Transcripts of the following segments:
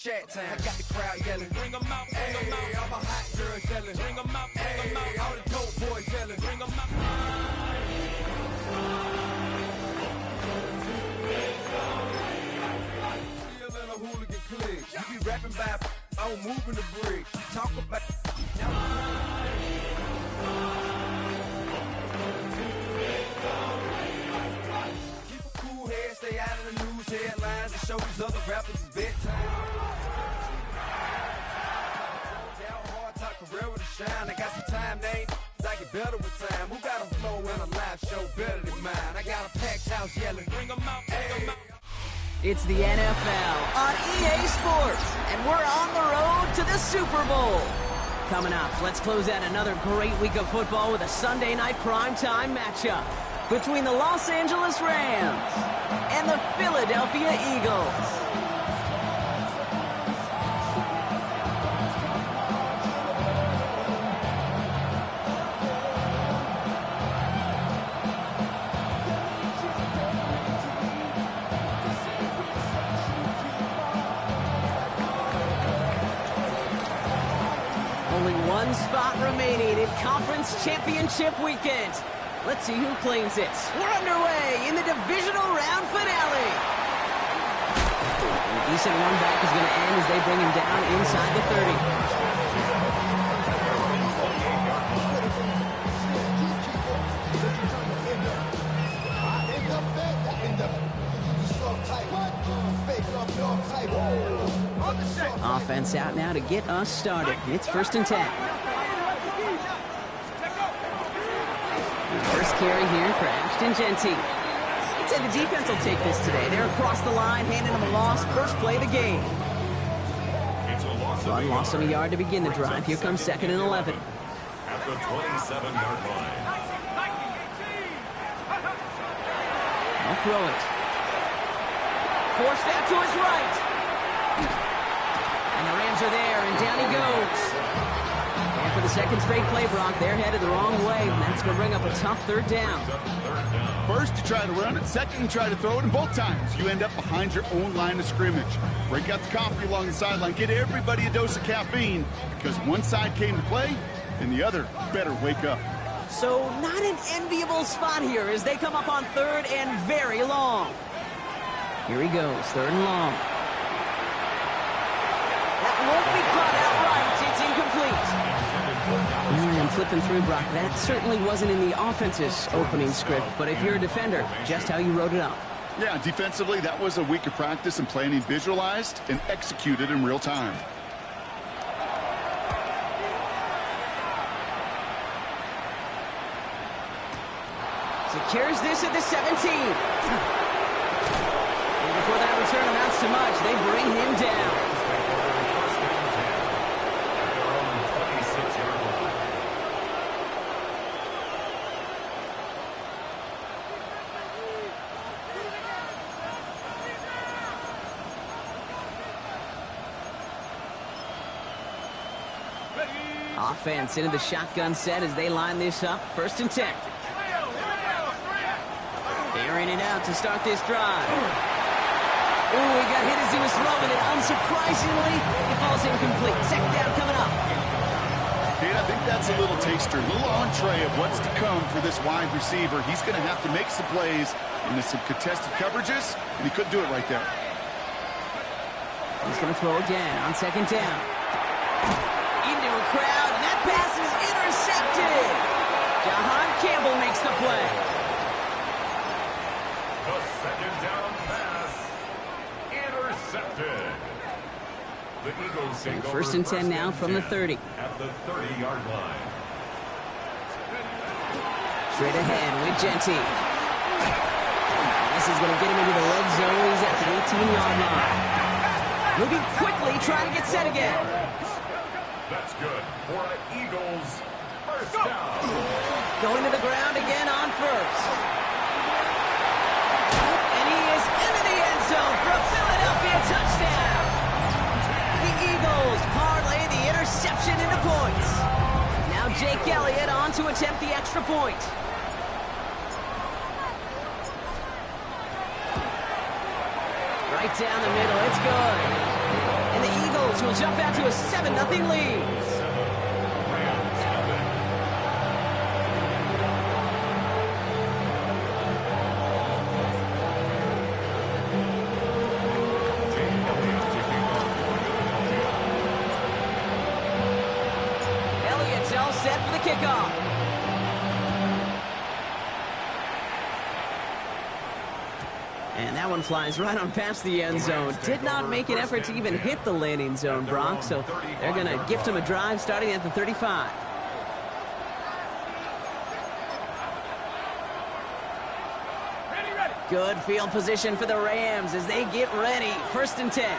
Chat time. I got the crowd yelling. Bring them out, bring them out. All my hot girls yelling. Bring them out, bring them out. All the dope boys yelling. Bring them out. Still in a hooligan clique. You be rapping by on moving the bridge. You talk about keep a cool head, stay out of the news headlines and show these other rappers it's bedtime. I got some time, they like it better with time. Who got a flow and a live show better than mine? I got a packed house yelling, bring them out, bring them out. It's the NFL on EA Sports, and we're on the road to the Super Bowl. Coming up, let's close out another great week of football with a Sunday night primetime matchup between the Los Angeles Rams and the Philadelphia Eagles. One spot remaining in Conference Championship Weekend. Let's see who claims it. We're underway in the divisional round finale. And a decent run back is going to end as they bring him down inside the 30. Offense out now to get us started. It's 1st and 10. First carry here for Ashton Jeanty. I'd say the defense will take this today. They're across the line, handing them a loss. First play of the game. One loss of a yard to begin the drive. Here comes 2nd and 11. At the 27-yard line. I'll throw it. Forced out to his right. And the Rams are there, and down he goes. And for the second straight play, Brock, they're headed the wrong way, and that's going to bring up a tough 3rd down. First, you try to run it. Second, you try to throw it, and both times, you end up behind your own line of scrimmage. Break out the coffee along the sideline. Get everybody a dose of caffeine, because one side came to play, and the other better wake up. So, not an enviable spot here as they come up on 3rd and very long. Here he goes, 3rd and long. That won't be caught outright. It's incomplete. I'm flipping through, Brock. That certainly wasn't in the offense's opening script, but if you're a defender, just how you wrote it up. Yeah, defensively, that was a week of practice and planning visualized and executed in real time. Secures this at the 17. And before that return amounts to much, they bring him down. Offense into the shotgun set as they line this up. 1st and 10. Airing it out to start this drive. Ooh, he got hit as he was throwing it. Unsurprisingly, it falls incomplete. 2nd down coming up. Kate, I think that's a little taster, a little entree of what's to come for this wide receiver. He's going to have to make some plays into some contested coverages, and he couldn't do it right there. He's going to throw again on 2nd down. Into a crowd, and that pass is intercepted. Jahan Campbell makes the play. The 2nd down pass intercepted. The Eagles take over 1st and 10 now from the 30. At the 30-yard line. Straight ahead with Jeanty. This is going to get him into the red zone. He's at the 18-yard line. Moving quickly, trying to get set again. That's good for the Eagles. 1st down. Going to the ground again on 1st. And he is into the end zone for a Philadelphia touchdown. The Eagles parlay the interception into points. Now Jake Elliott on to attempt the extra point. Right down the middle, it's good. And the will jump out to a 7-0 lead. Elliott's all set for the kickoff. And that one flies right on past the end zone. Did not make an effort to even hit the landing zone, Brock, so they're going to gift him a drive starting at the 35. Good field position for the Rams as they get ready. 1st and 10.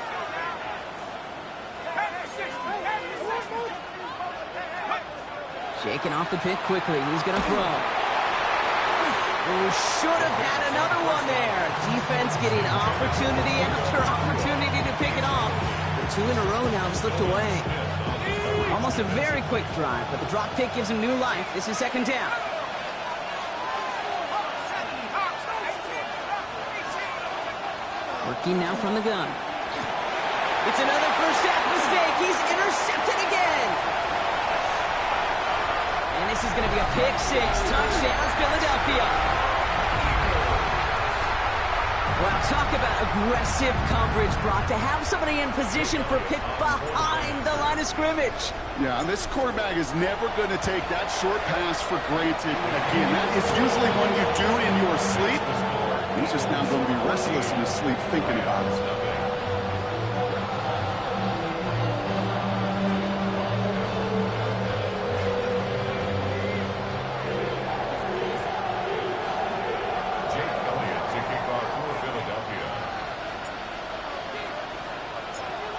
Shaking off the pick quickly. He's going to throw. Who should have had another one there. Defense getting opportunity after opportunity to pick it off. The 2 in a row now have slipped away. Almost a very quick drive, but the drop kick gives him new life. This is 2nd down. Working now from the gun. It's another first half mistake. He's intercepted again. And this is going to be a pick 6. Touchdown, Philadelphia. Well, talk about aggressive coverage, Brock. To have somebody in position for a pick behind the line of scrimmage. Yeah, and this quarterback is never going to take that short pass for granted. Again, that is usually one you do in your sleep. He's just now going to be restless in his sleep thinking about it.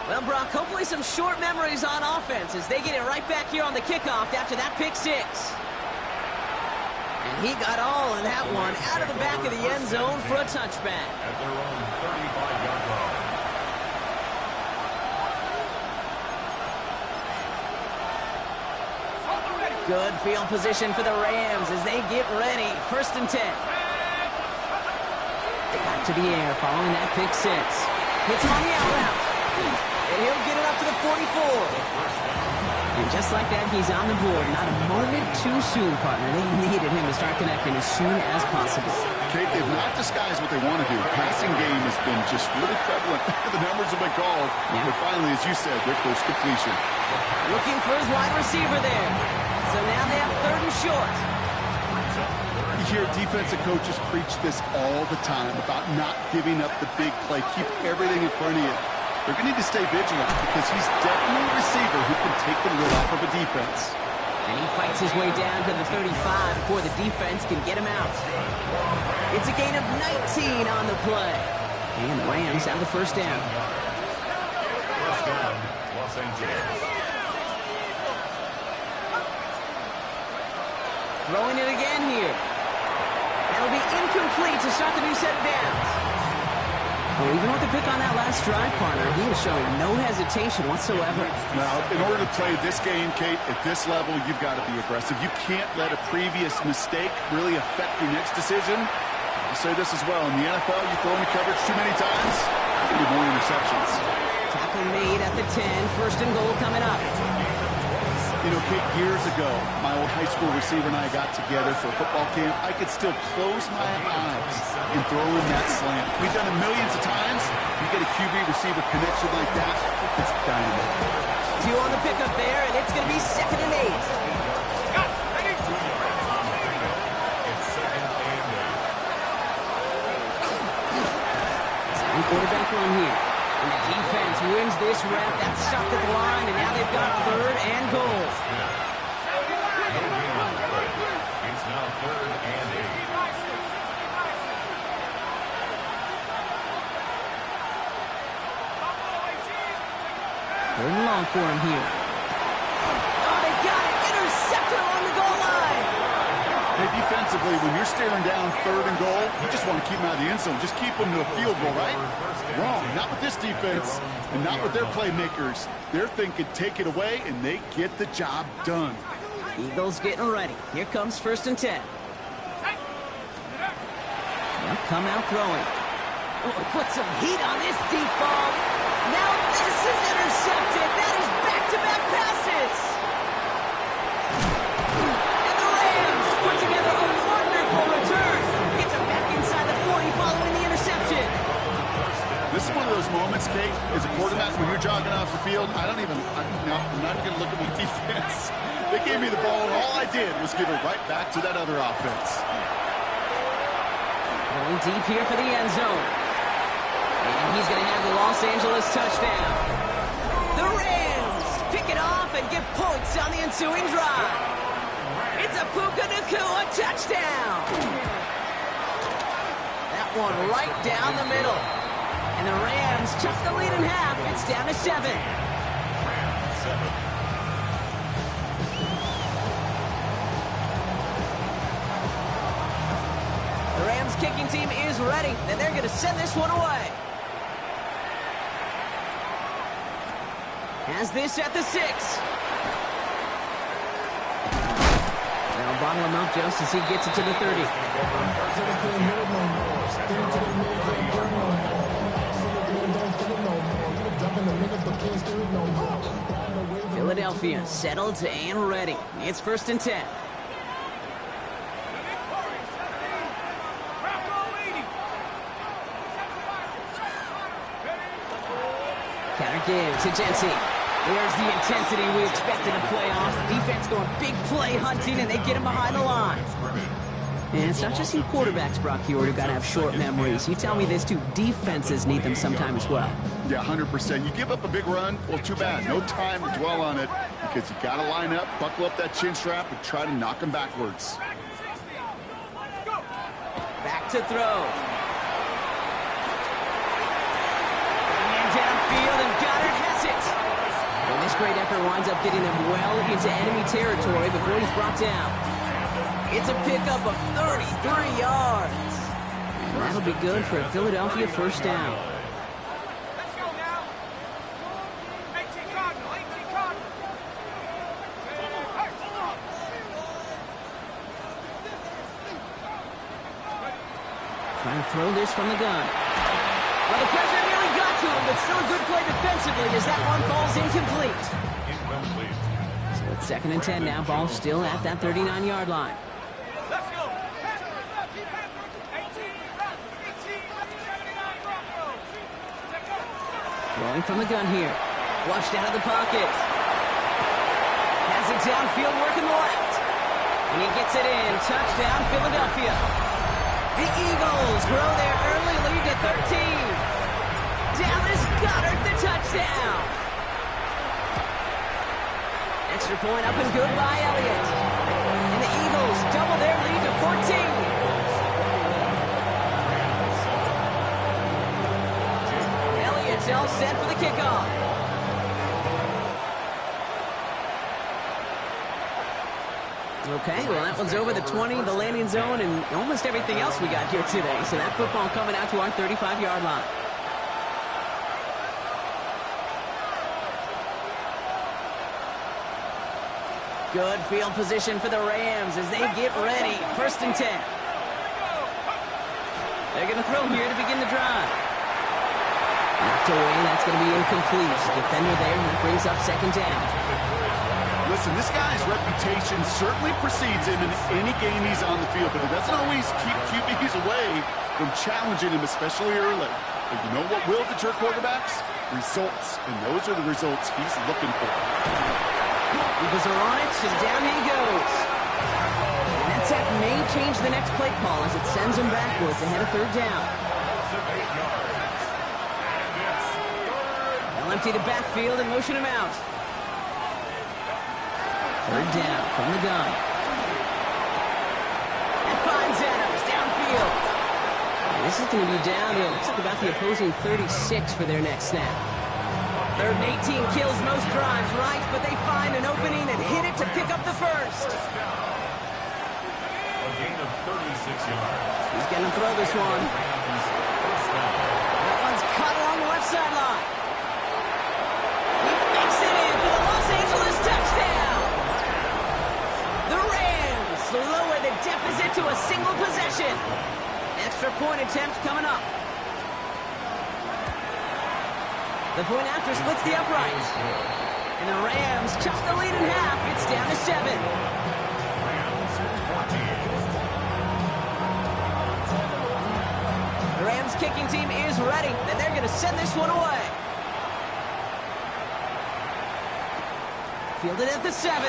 Well, Brock, hopefully some short memories on offense as they get it right back here on the kickoff after that pick 6. And he got all of that one out of the back of the end zone for a touchback. At their own 35-yard line. Good field position for the Rams as they get ready. 1st and 10. Back to the air following that pick 6. Hits him on the out route. And he'll get it up to the 44. And just like that, he's on the board. Not a moment too soon, partner. They needed him to start connecting as soon as possible. Kate, they've not disguised what they want to do. Passing game has been just really prevalent. The numbers have been called. Yeah. But finally, as you said, their first completion. Looking for his wide receiver there. So now they have 3rd and short. You hear defensive coaches preach this all the time about not giving up the big play. Keep everything in front of you. They're going to need to stay vigilant because he's definitely a receiver who can take the lid off of a defense. And he fights his way down to the 35 before the defense can get him out. It's a gain of 19 on the play. And the Rams have the 1st down. 1st down, Los Angeles. Throwing it again here. That'll be incomplete to start the new set of downs. Well, even with the pick on that last drive, partner, he was showing no hesitation whatsoever. Now, in order to play this game, Kate, at this level, you've got to be aggressive. You can't let a previous mistake really affect your next decision. I'll say this as well. In the NFL, you throw into coverage too many times, you need more interceptions. Tackle made at the 10. 1st and goal coming up. You know, Kate, years ago, my old high school receiver and I got together for a football camp. I could still close my eyes and throw in that slant. We've done it millions of times. You get a QB receiver connection like that, it's dynamite. 2 on the pickup there, and it's going to be 2nd and 8. It's 2nd and 8. Second quarterback run here. And the defense wins this rep. That's stopped at the line, and now they've got 3rd and goal. It's now 3rd and 8. 3rd and long for him here. Oh, they got it. Intercepted along the goal line. Hey, defensively, when you're staring down 3rd and goal, you just want to keep them out of the end zone. Just keep them to a field goal, right? Wrong. Not with this defense and not with their playmakers. They're thinking take it away, and they get the job done. Eagles getting ready. Here comes 1st and 10. They'll come out throwing. Oh, put some heat on this deep ball. Now this is intercepted. That jogging off the field, I'm not even going to look at my defense. They gave me the ball, and all I did was give it right back to that other offense. Going deep here for the end zone. And he's going to have the Los Angeles touchdown. The Rams pick it off and get points on the ensuing drive. It's a Puka Nacua touchdown. That one right down the middle. And the Rams chuck the lead in half. It's down to 7. The Rams kicking team is ready, and they're going to send this one away. Has this at the 6. They'll bottle him up just as he gets it to the 30. Philadelphia settled and ready. It's 1st and 10. Counter give to Jensen. There's the intensity we expect in a playoff. Defense going big play hunting, and they get him behind the line. And it's not just you quarterbacks, Brock Huard, who got to have short memories. You tell me this too. Defenses need them sometime as well. Yeah, 100%. You give up a big run, well, too bad. No time to dwell on it because you got to line up, buckle up that chin strap, and try to knock them backwards. Back to throw. And downfield, and Goddard has it. Well, this great effort winds up getting them well into enemy territory before he's brought down. It's a pickup of 33 yards. And that'll be good for a Philadelphia 1st down. Let's go now. 18 Cardinal, 18 Cardinal. Trying to throw this from the gun. Well, the pressure nearly got to him, but still a good play defensively as that one falls incomplete. So it's 2nd and 10 now. Ball still at that 39-yard line. Let's go. 18, 79 Broncos. Throwing from the gun here. Flushed out of the pocket. Has it downfield, working the left. And he gets it in. Touchdown, Philadelphia. The Eagles grow their early lead to 13. Dallas Goedert, the touchdown. Extra point up and good by Elliott. And the Eagles double their lead to 14. Elliott's all set for the kickoff. Okay, well, that one's over the 20, the landing zone, and almost everything else we got here today. So that football coming out to our 35-yard line. Good field position for the Rams as they get ready. 1st and 10. They're going to throw here to begin the drive. Knocked away, that's going to be incomplete. Defender there, and that brings up 2nd down. Listen, this guy's reputation certainly precedes him in any game he's on the field, but it doesn't always keep QBs away from challenging him, especially early. But you know what will deter quarterbacks? Results, and those are the results he's looking for. Eagles are on it, and down he goes. And that sack may change the next play call as it sends him backwards ahead of 3rd down. They'll empty the backfield and motion him out. 3rd down from the gun. And finds Adams downfield. And this is going to be down to, looks like about the opposing 36 for their next snap. 3rd and 18 kills most drives, right? But they find an opening and hit it to pick up the 1st. A gain of 36 yards. He's going to throw this one. That one's caught along the left sideline. He makes it in for the Los Angeles touchdown. The Rams lower the deficit to a single possession. Extra point attempt coming up. The point after splits the uprights. And the Rams chuck the lead in half. It's down to 7. The Rams kicking team is ready, and they're going to send this one away. Fielded at the 7.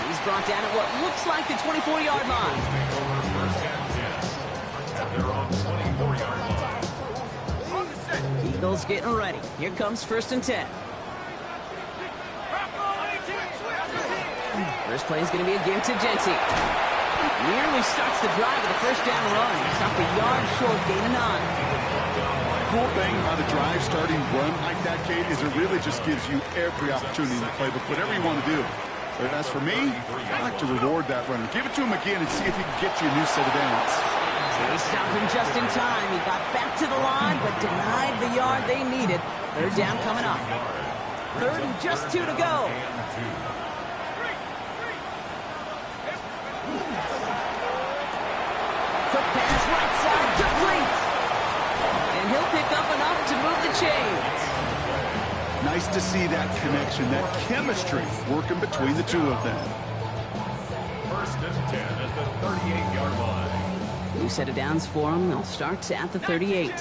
He's brought down at what looks like the 24-yard line. They're on 24-yard line. Eagles getting ready. Here comes 1st and 10. First play is going to be a give to Jency. Nearly starts the drive with a first down run. Stopped a yard short, gain of 9. Cool thing about a drive starting run like that, Kate, is it really just gives you every opportunity in the playbook, whatever you want to do. But as for me, I like to reward that runner. Give it to him again and see if he can get you a new set of downs. They stopped him just in time. He got back to the line, but denied the yard they needed. Third down coming up. Third and just 2 to go. Quick pass right side, complete. And he'll pick up enough to move the chains. Nice to see that connection, that chemistry working between the two of them. 1st and 10 at the 38-yard line. New set of downs for them. They'll start at the 38.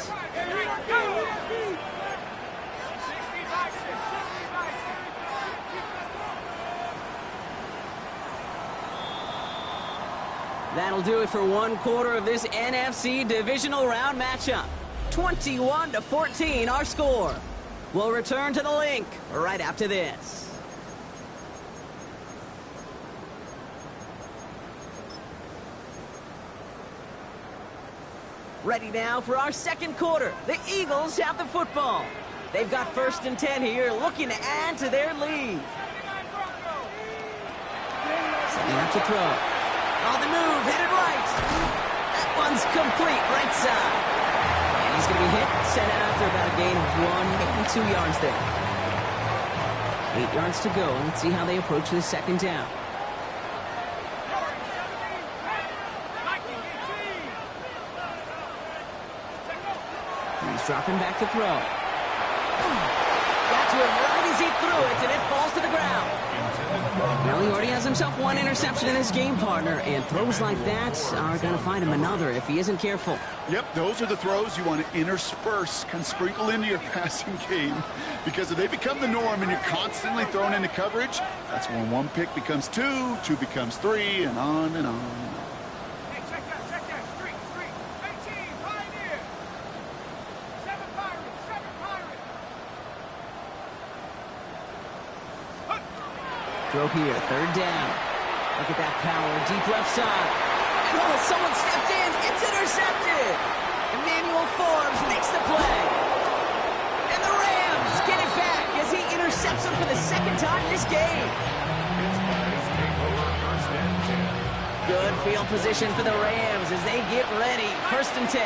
That'll do it for one quarter of this NFC divisional round matchup. 21-14 our score. We'll return to the link right after this. Ready now for our second quarter. The Eagles have the football. They've got 1st and 10 here, looking to add to their lead. Setting up to throw. On the move, headed right. That one's complete, right side. And he's going to be hit, sent out after about a gain of 1, maybe 2 yards there. 8 yards to go. Let's see how they approach this second down. He's dropping back to throw. Got to him right as he threw it, and it falls to the ground. Well, he already has himself 1 interception in his game, partner, and throws like that are going to find him another if he isn't careful. Yep, those are the throws you want to intersperse, kind of sprinkle into your passing game. Because if they become the norm and you're constantly thrown into coverage, that's when 1 pick becomes 2, 2 becomes 3, and on and on. Hey, check that. Street. 18, Pioneer. 7 Pirates. Throw here, third down. Look at that power, deep left side. Oh, someone stepped in. It's intercepted. Emmanuel Forbes makes the play. And the Rams get it back as he intercepts him for the second time this game. Good field position for the Rams as they get ready. 1st and 10.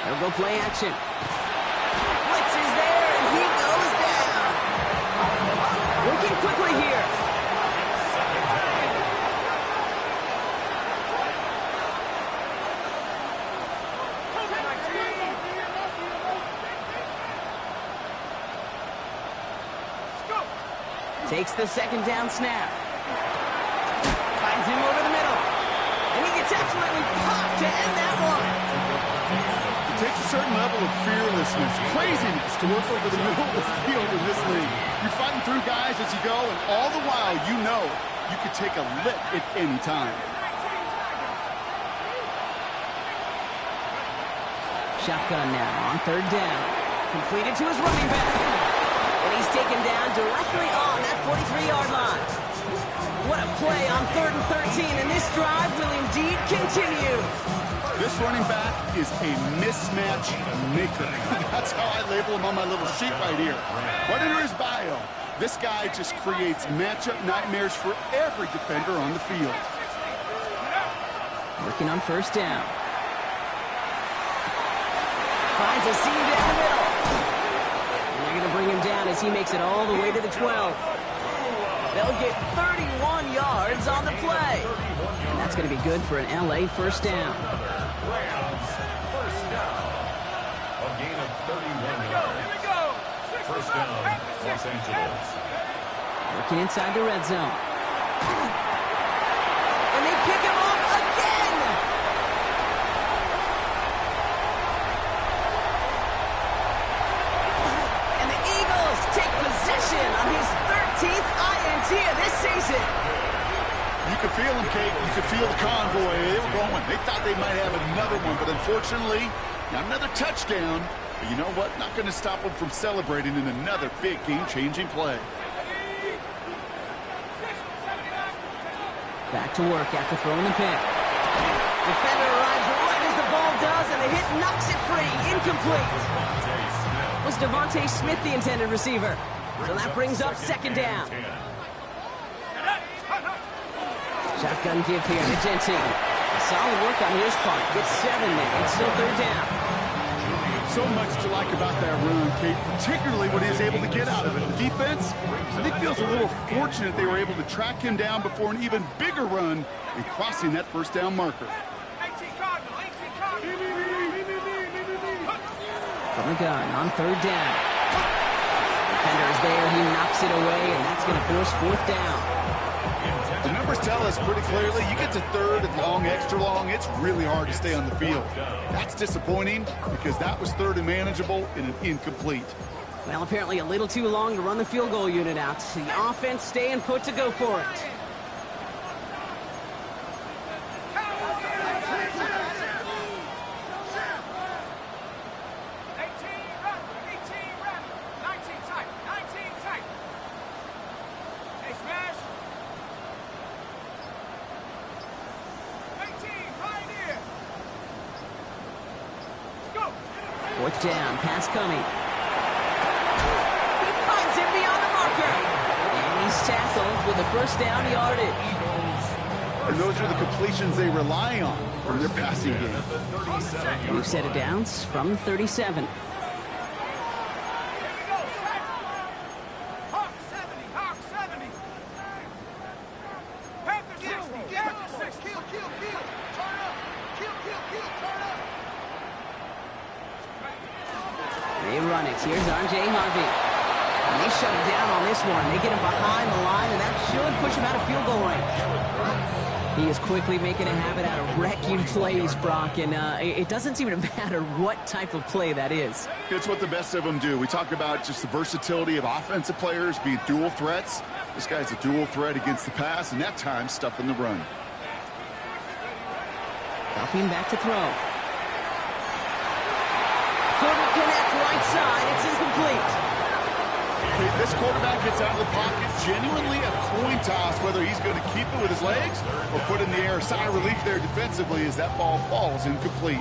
They'll go play action. Blitz is there, and he goes down. Working quickly here. Takes the second down snap. Finds him over the middle. And he gets absolutely popped to end that one. It takes a certain level of fearlessness, craziness to work over the middle of the field in this league. You're fighting through guys as you go, and all the while you know you could take a lick at any time. Shotgun now on third down. Completed to his running back. And he's taken down directly on that 43-yard line. What a play on 3rd and 13, and this drive will indeed continue. This running back is a mismatch maker. That's how I label him on my little sheet right here. Right under his bio, this guy just creates matchup nightmares for every defender on the field. Working on 1st down. Finds a seam down the middle. And they're going to bring him down as he makes it all the way to the 12. They'll get 31 yards on the play. And that's going to be good for an LA 1st down. Rams, 1st down. A gain of 31 yards. 1st down, Los Angeles. Working inside the red zone. And they pick him up again. idea this season. You could feel them, Kate. You could feel the convoy. They were going. They thought they might have another one, but unfortunately, not another touchdown. But you know what? Not going to stop them from celebrating in another big game-changing play. Back to work after throwing the pick. Defender arrives right as the ball does, and the hit knocks it free. Incomplete. Was Devontae Smith the intended receiver? So that brings up second down. Shotgun give here to Jensen. Solid work on his part. Gets 7 there. It's still third down. So much to like about that run, Kate, particularly what he was able to get out of it. The defense, I think, feels a little fortunate they were able to track him down before an even bigger run in crossing that first down marker. From the gun on third down. Defender is there. He knocks it away, and that's going to force fourth down. The numbers tell us pretty clearly, you get to third and long, extra long, it's really hard to stay on the field. That's disappointing because that was third and manageable and an incomplete. Well, apparently a little too long to run the field goal unit out. The offense staying put to go for it. Fourth down, pass coming. He finds him beyond the marker. And he's tackled with the first down yardage. And those are the completions they rely on from their passing game. New set of downs from 37. They run it. Here's R.J. Harvey. And they shut him down on this one. They get him behind the line, and that should push him out of field goal range. He is quickly making a habit out of wrecking plays, Brock, and it doesn't seem to matter what type of play that is. It's what the best of them do. We talk about just the versatility of offensive players being dual threats. This guy's a dual threat against the pass, and that time stuffing the run. Dropping back to throw. Couldn't connect right side. It's incomplete. Okay, this quarterback gets out of the pocket, genuinely a coin toss, whether he's going to keep it with his legs or put in the air. Sigh of relief there defensively as that ball falls incomplete.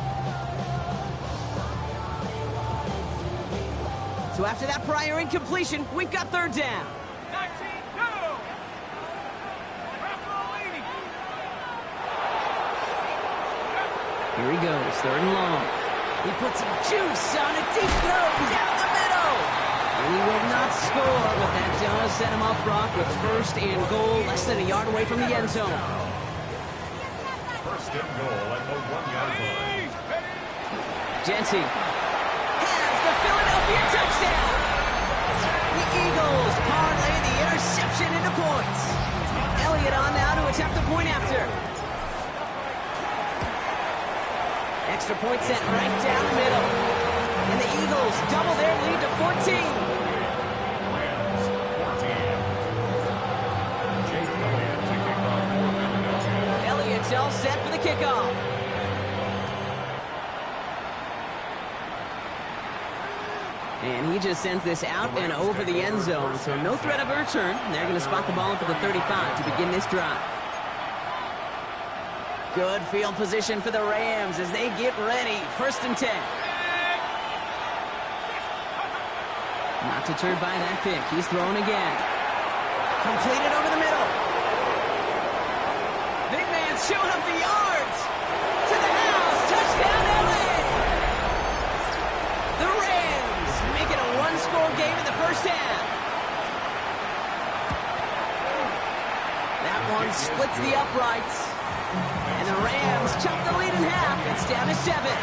So after that prior incompletion, we've got third down. 19, go! Here he goes, third and long. He puts some juice on a deep throw down the middle. And he will not score, but that does set him up, Brock, with first and goal, less than a yard away from the end zone. First and goal at the 1-yard line. Jensen has the Philadelphia touchdown. The Eagles parlay the interception into points. Elliott on now to attempt the point after. Extra point set right down the middle. And the Eagles double their lead to 14. Rams 14. Jake Elliott to kick off for Philadelphia. Elliott's all set for the kickoff. And he just sends this out and over the end zone, so no threat of a return. They're going to spot the ball up at the 35 to begin this drive. Good field position for the Rams as they get ready. First and 10. Not deterred by that pick. He's throwing again. Completed over the middle. Big man's showing up the yards. To the house. Touchdown, LA. The Rams make it a one-score game in the first half. That one splits the uprights. And the Rams chop the lead in half. It's down to 7. 21.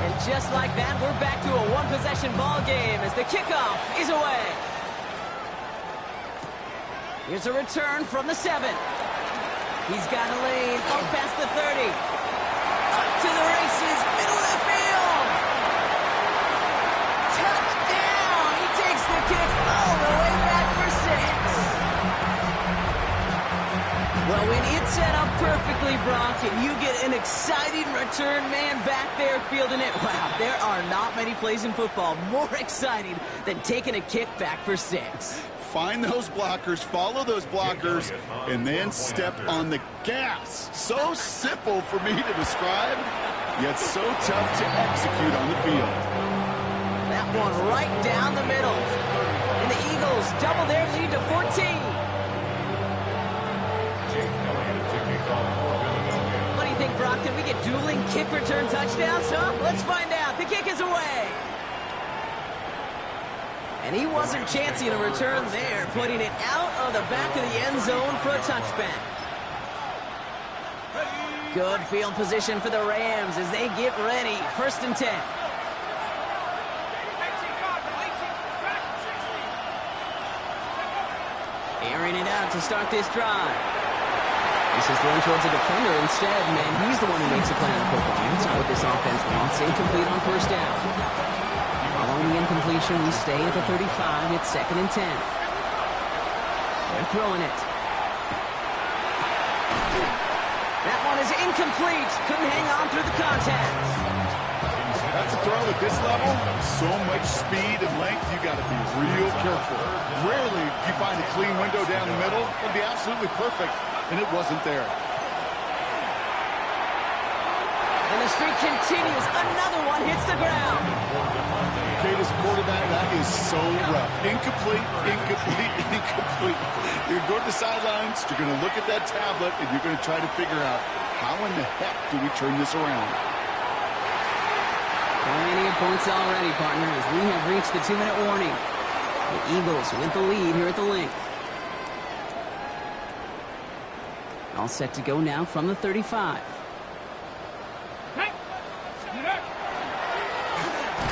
And just like that, we're back to a one-possession ball game as the kickoff is away. Here's a return from the 7. He's got a lane up past the 30. Up to the races, middle of the field. Touchdown! He takes the and you get an exciting return man back there fielding it. Wow, there are not many plays in football more exciting than taking a kick back for 6. Find those blockers, follow those blockers, and then step on the gas. So simple for me to describe, yet so tough to execute on the field. That one right down the middle. And the Eagles double their lead to 14. What do you think, Brock? Can we get dueling kick return touchdowns, huh? Let's find out. The kick is away. And he wasn't chancing a return there, putting it out of the back of the end zone for a touchback. Good field position for the Rams as they get ready. 1st and 10. Airing it out to start this drive. This is thrown towards a defender instead, man. He's the one who makes a play on football. That's not what this offense wants. Incomplete on 1st down. Following the incompletion, we stay at the 35. It's 2nd and 10. They're throwing it. That one is incomplete. Couldn't hang on through the contact. That's a throw at this level. So much speed and length, you got to be real careful. Rarely do you find a clean window down the middle. It would be absolutely perfect, and it wasn't there. And the streak continues. Another one hits the ground. Kate, as a quarterback, that is so rough. Incomplete, incomplete, incomplete. You're going to go to the sidelines, you're going to look at that tablet, and you're going to try to figure out how in the heck do we turn this around. Plenty of points already, partner, as we have reached the 2-minute warning. The Eagles with the lead here at the link. All set to go now from the 35.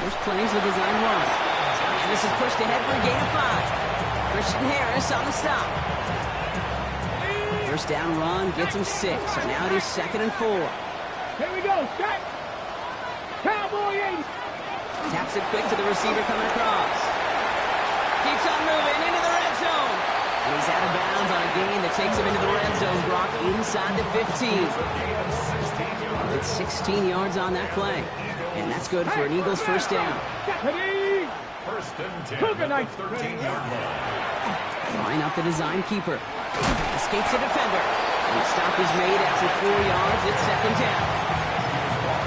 First plays a design run. And this is pushed ahead for a gain of 5. Christian Harris on the stop. First down run gets him 6. So now it is 2nd and 4. Here we go. Set. Cowboy 80. Taps it quick to the receiver coming across. Keeps on moving into the red zone. And he's out of bounds on a gain that takes him into the red zone. Brock inside the 15. It's 16 yards on that play. And that's good for an Eagles 1st down. 1st and 10 at the 13-yard line. Line up the design keeper. Escapes the defender. And the stop is made after 4 yards. It's 2nd down.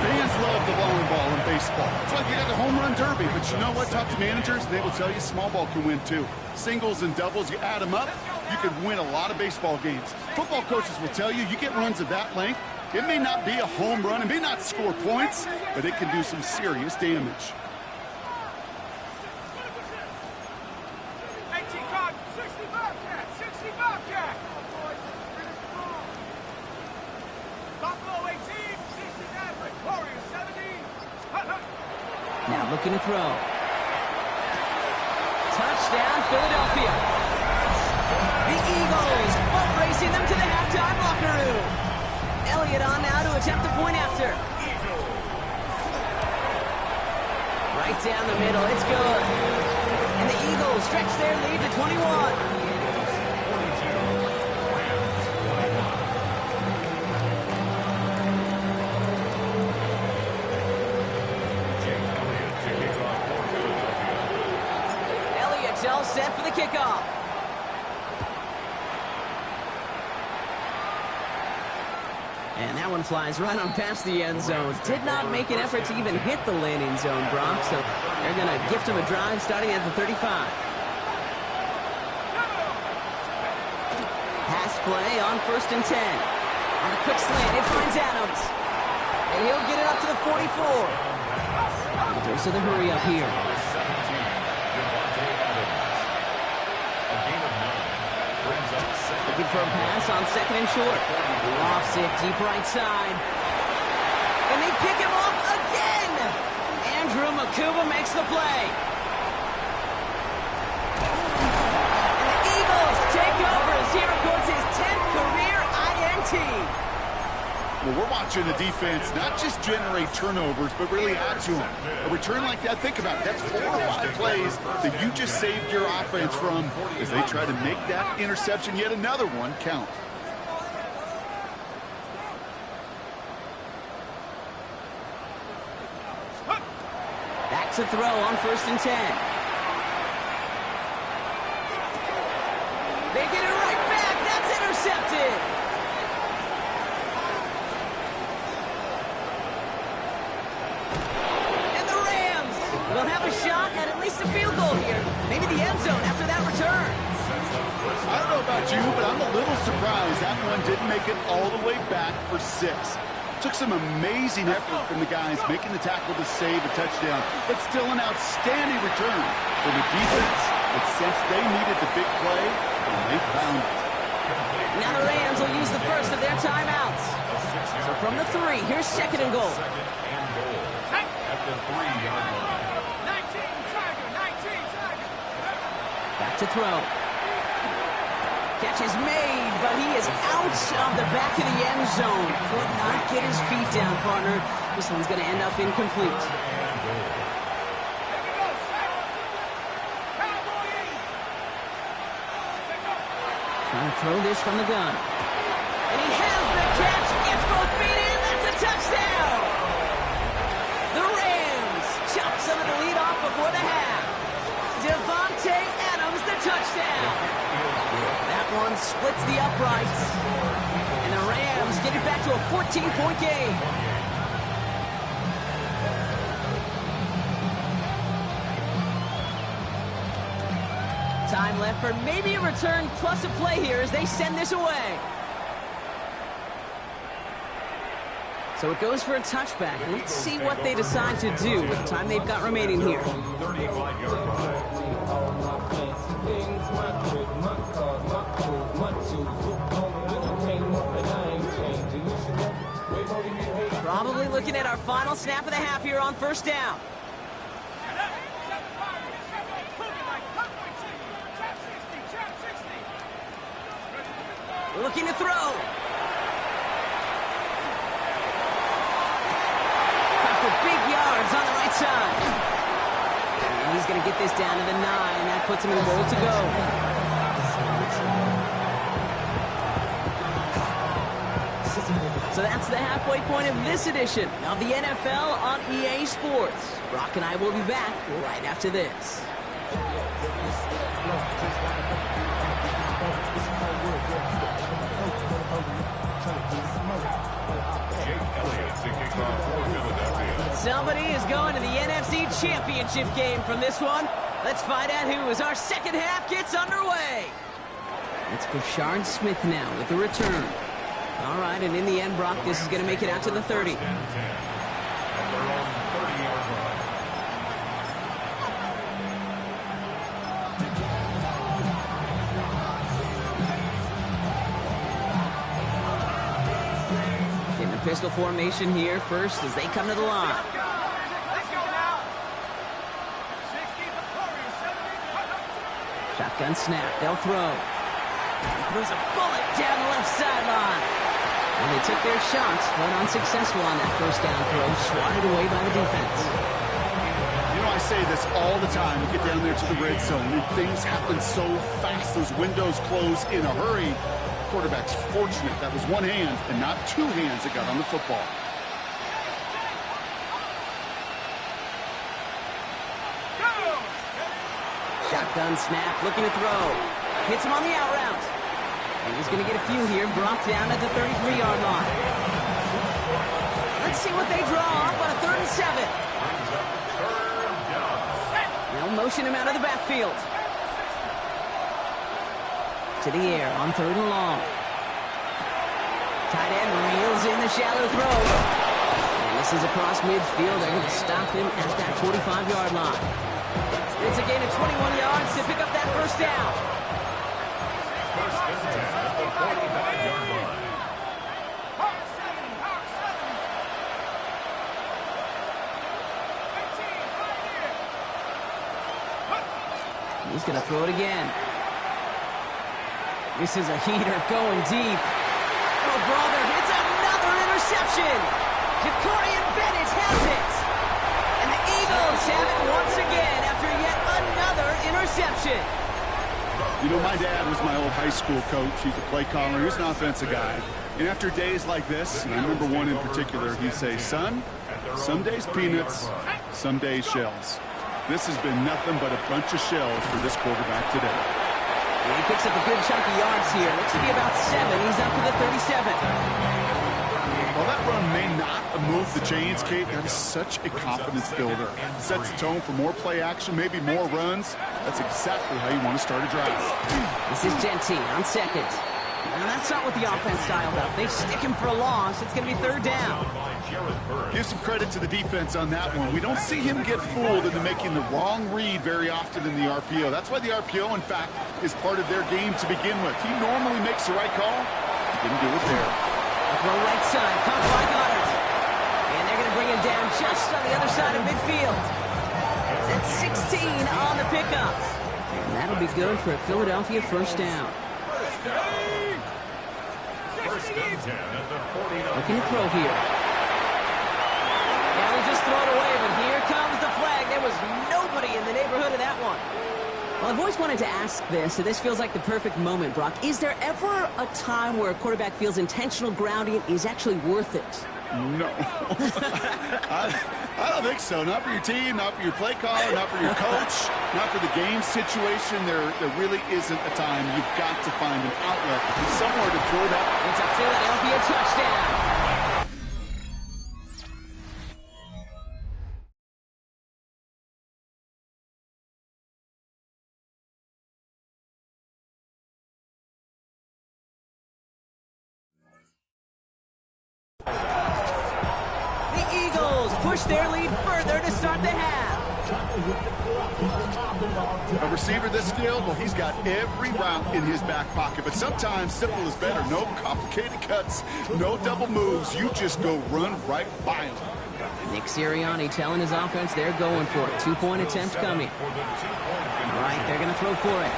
Fans love the long ball in baseball. It's like you got the home run derby, but you know what? Talk to managers, they will tell you small ball can win too. Singles and doubles, you add them up, you can win a lot of baseball games. Football coaches will tell you, you get runs of that length, it may not be a home run, it may not score points, but it can do some serious damage. 60 Bobcat. 60 Bobcat. Buffalo 18. 60 Maverick. Warriors 17. Now looking to throw. Touchdown, Philadelphia. The Eagles boat racing them to the halftime locker room. Elliott on now to attempt the point after. Right down the middle, it's good. And the Eagles stretch their lead to 21. All set for the kickoff. And that one flies right on past the end zone. Did not make an effort to even hit the landing zone, Brock. So they're going to gift him a drive starting at the 35. Pass play on 1st and 10. On a quick slant, it finds Adams. And he'll get it up to the 44. Dose of the hurry up here. Looking for a pass on 2nd and short. Lofts it deep right side. And they pick him off again. Andrew Makuba makes the play. And the Eagles take over as he records his 10th career INT. Well, we're watching the defense not just generate turnovers, but really add to them. A return like that, think about it. That's 4 or 5 plays that you just saved your offense from as they try to make that interception, yet another one, count. to throw on 1st and 10. They get it right back. That's intercepted. And the Rams will have a shot at least a field goal here. Maybe the end zone after that return. I don't know about you, but I'm a little surprised that one didn't make it all the way back for 6. Took some amazing effort from the guys making the tackle to save a touchdown, but still an outstanding return for the defense. But since they needed the big play, and they found it. Now the Rams will use the first of their timeouts. So from the 3, here's 2nd and goal. At the 3-yard line. Back to throw. Catch is made, but he is out of the back of the end zone. Could not get his feet down, partner. This one's going to end up incomplete. Trying to throw this from the gun. And he has the catch. Gets both feet in. That's a touchdown. The Rams chop some of the lead off before the half. Devontae Adams, the touchdown. That one splits the uprights. And the Rams get it back to a 14-point game. Time left for maybe a return plus a play here as they send this away. So it goes for a touchback. Let's see what they decide to do with the time they've got remaining here. 35-yard line. Probably looking at our final snap of the half here on 1st down. Looking to throw. For big yards on the right side. And he's going to get this down to the 9. That puts him in the goal to go. So that's the halfway point of this edition of the NFL on EA Sports. Brock and I will be back right after this. Somebody is going to the NFC Championship game from this one. Let's find out who as our second half gets underway. It's Brashard Smith now with the return. All right, and in the end, Brock, this is going to make it out to the 30. Pistol formation here first as they come to the line. Shotgun snap. They'll throw. He throws a bullet down the left sideline. And they took their shots, but unsuccessful on that 1st down throw, swatted away by the defense. You know, I say this all the time. We get down there to the red zone, and things happen so fast. Those windows close in a hurry. Quarterback's fortunate that was one hand and not 2 hands that got on the football. Shotgun snap, looking to throw. Hits him on the out route. And he's going to get a few here, brought down at the 33-yard line. Let's see what they draw up on a 3rd and 7. They'll motion him out of the backfield. To the air on 3rd and long. Tight end reels in the shallow throw. And this is across midfield. They're going to stop him at that 45-yard line. It's a gain of 21 yards to pick up that 1st down. First and 10 at the 45-yard line. He's going to throw it again. This is a heater going deep. Oh, brother, it's another interception. Jacorian Bennett has it. And the Eagles have it once again after yet another interception. You know, my dad was my old high school coach. He's a play caller. He was an offensive guy. And after days like this, and I remember one in particular, he'd say, son, some days peanuts, some days shells. This has been nothing but a bunch of shells for this quarterback today. Yeah, he picks up a good chunk of yards here. Looks to be about 7. He's up to the 37. While that run may not move the chains, Kate, that is such a confidence builder. Sets the tone for more play action, maybe more runs. That's exactly how you want to start a drive. This is Genty on second. Now that's not what the offense styled up. They stick him for a loss. It's going to be third down. Give some credit to the defense on that one. We don't see him get fooled into making the wrong read very often in the RPO. That's why the RPO, in fact, is part of their game to begin with. He normally makes the right call. He didn't do it there. Throw right side, caught by Goddard. And they're going to bring him down just on the other side of midfield. That's 16 on the pickup. And that'll be good for a Philadelphia first down. Looking to throw here. Now he'll just throw it away, but here comes the flag. There was nobody in the neighborhood of that one. Well, I've always wanted to ask this, and this feels like the perfect moment, Brock. Is there ever a time where a quarterback feels intentional grounding is actually worth it? No. I don't think so. Not for your team, not for your play caller, not for your coach, not for the game situation. There really isn't a time. You've got to find an outlet, somewhere to throw that. It's a Philadelphia touchdown. Push their lead further to start the half. A receiver this skilled, well, he's got every route in his back pocket. But sometimes simple is better. No complicated cuts, no double moves. You just go run right by him. Nick Sirianni telling his offense they're going for it. 2-point attempt coming. All right, they're going to throw for it.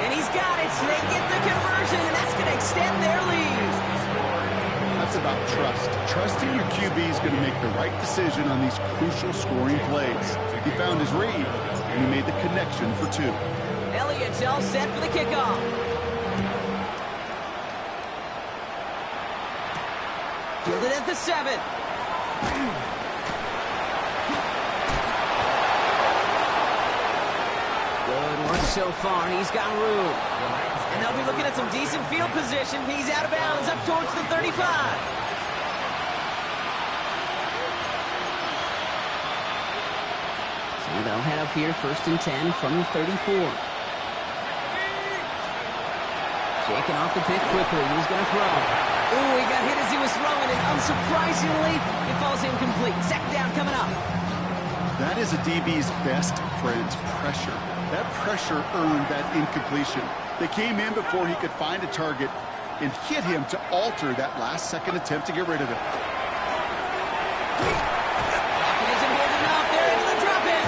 And he's got it. So they get the conversion, and that's going to extend their lead. That's about trust. Trusting your QB is going to make the right decision on these crucial scoring plays. He found his read, and he made the connection for 2. Elliott's all set for the kickoff. Fielded at the 7. Good work so far. He's got room. And they'll be looking at some decent field position. He's out of bounds up towards the 35. So they'll head up here, 1st and 10 from the 34. Shaking off the pick quickly. He's going to throw. Ooh, he got hit as he was throwing, and unsurprisingly, it falls incomplete. Second down coming up. That is a DB's best friend, pressure. That pressure earned that incompletion. They came in before he could find a target and hit him to alter that last-second attempt to get rid of it. Lockett isn't holding up. They're into the drop-in.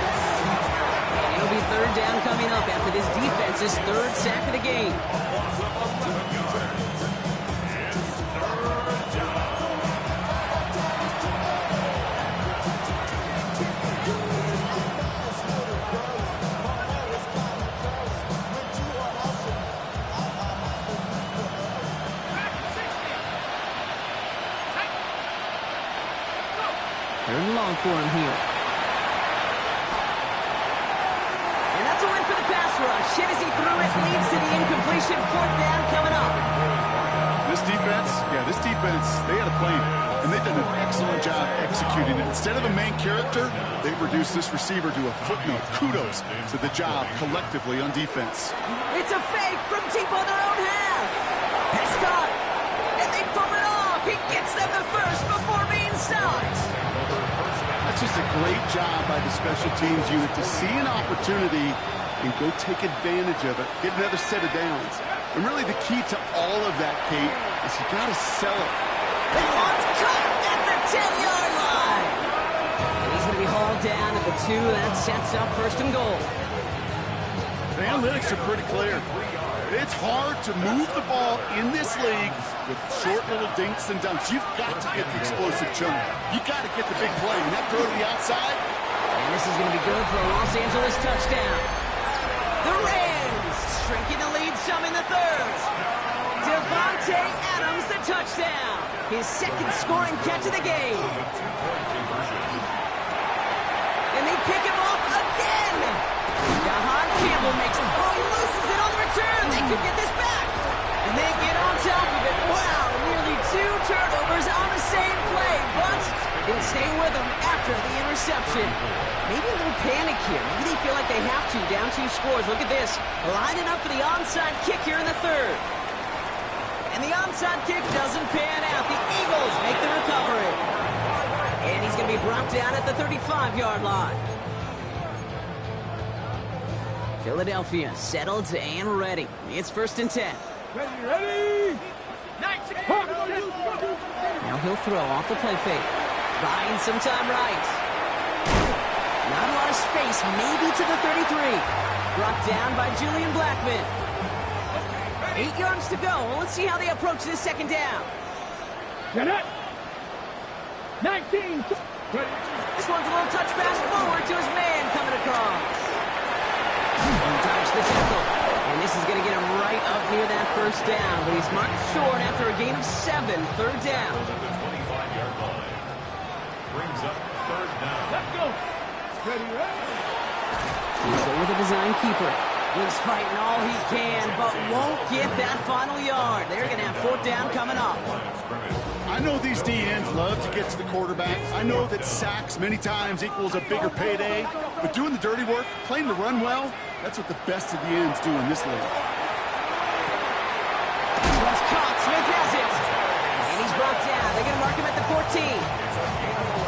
And it'll be third down coming up after this defense's 3rd sack of the game. Long for him here. And that's a win for the pass rush. Hit as he threw it, leads to the incompletion. 4th down coming up. This defense, they had a plan, and they've done an excellent job executing it. Instead of a main character, they've reduced this receiver to a footnote. Kudos to the job collectively on defense. It's a fake from deep on their own half. Prescott, and they pull it off. He gets them the first before being stopped. That's just a great job by the special teams unit to see an opportunity and go take advantage of it, get another set of downs. And really the key to all of that, Kate, is you got to sell it. He wants cut at the 10-yard line. And he's going to be hauled down at the 2. That sets up 1st and goal. The analytics are pretty clear. It's hard to move the ball in this league with short little dinks and dunks. You've got to get the explosive chunk. You've got to get the big play. And that throw to the outside. And this is going to be good for a Los Angeles touchdown. The Rams shrinking the lead some in the 3rd. To Devontae Adams, the touchdown. His second scoring catch of the game. And they pick him off again. Jahan Campbell makes it. Oh, he loses it on the return. They could get this back. And they get on top of it. Wow, nearly 2 turnovers on the same play. But they'll stay with him after the interception. Maybe a little panic here. Maybe they feel like they have to. Down 2 scores. Look at this. Lining up for the onside kick here in the third. And the onside kick doesn't pan out. The Eagles make the recovery. And he's going to be brought down at the 35-yard line. Philadelphia settled and ready. It's 1st and 10. Ready! Now he'll throw off the play fake. Buying some time right. Not a lot of space, maybe to the 33. Brought down by Julian Blackmon. 8 yards to go. Well, let's see how they approach this second down. Get it! 19! This one's a little touch pass forward to his man coming across. Dodge the tackle. And this is going to get him right up near that first down. But he's marked short after a gain of 7. 3rd down. The 25-yard line. Brings up 3rd down. Let's go! Ready, ready! He's over the design keeper. He's fighting all he can, but won't get that final yard. They're going to have 4th down coming up. I know these D-ends love to get to the quarterback. I know that sacks many times equals a bigger payday. But doing the dirty work, playing the run well, that's what the best of the ends do in this league. This one's caught. Smith has it. And he's brought down. They're going to mark him at the 14.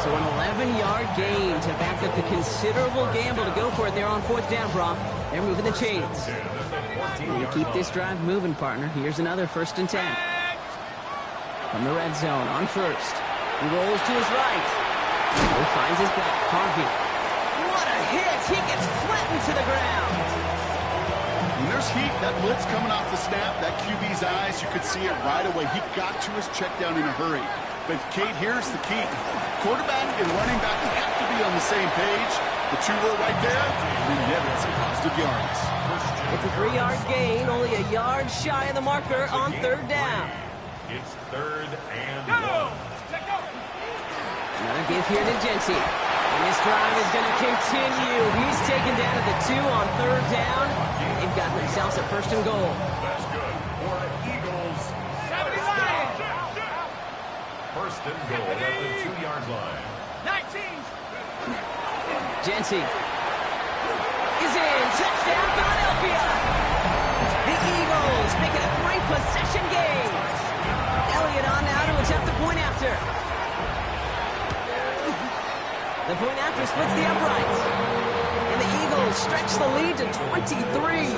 So an 11-yard gain to back up the considerable gamble to go for it there on 4th down, Brock. They're moving the chains. And you keep this drive moving, partner. Here's another 1st and 10. From the red zone on 1st. He rolls to his right. He finds his back. Harvey. What a hit. He gets flattened to the ground. When there's heat, that blitz coming off the snap, that QB's eyes, you could see it right away. He got to his check down in a hurry. But, Kate, here's the key. Quarterback and running back have to be on the same page. The 2 were right there, and the evidence of positive yards. It's a 3-yard gain, only a yard shy of the marker on 3rd down. It's 3rd and 1. Another give here to Jency. And this drive is going to continue. He's taken down at the 2 on 3rd down. They've got themselves a 1st and goal. That's good for the Eagles. 1st and goal at the 2-yard line. 19! Jency is in. Touchdown, Philadelphia. The Eagles make it a 3-possession game. Elliott on now to attempt the point after. The point after splits the uprights. And the Eagles stretch the lead to 23.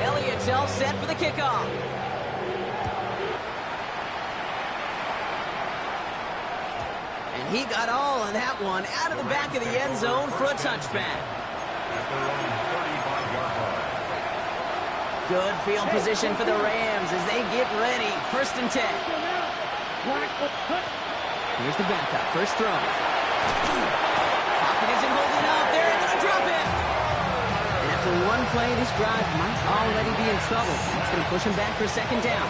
Elliott's all set for the kickoff. And he got all of that one out of the back of the end zone for a touchback. Good field position for the Rams as they get ready. 1st and 10. Here's the backup. First throw. Pocket isn't holding up. They're able to drop it. And after one play, this drive might already be in trouble. That's going to push him back for 2nd down.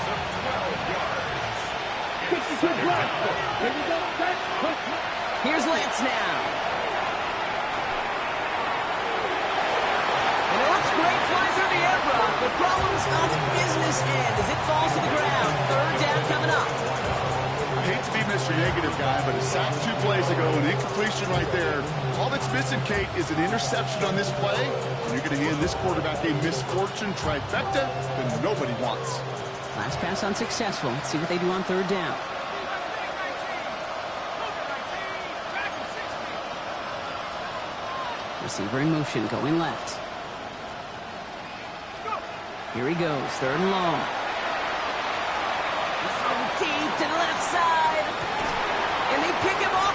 Here's Lance now. And it looks great flying through the air, Brock. The problem's on the business end as it falls to the ground. 3rd down coming up. I hate to be Mr. Negative guy, but a sack 2 plays ago, an incompletion right there. All that's missing, Kate, is an interception on this play. And you're going to hand this quarterback a misfortune trifecta that nobody wants. Last pass unsuccessful. Let's see what they do on 3rd down. Receiver in motion, going left. Here he goes, 3rd and long. He's thrown deep to the left side. And they pick him off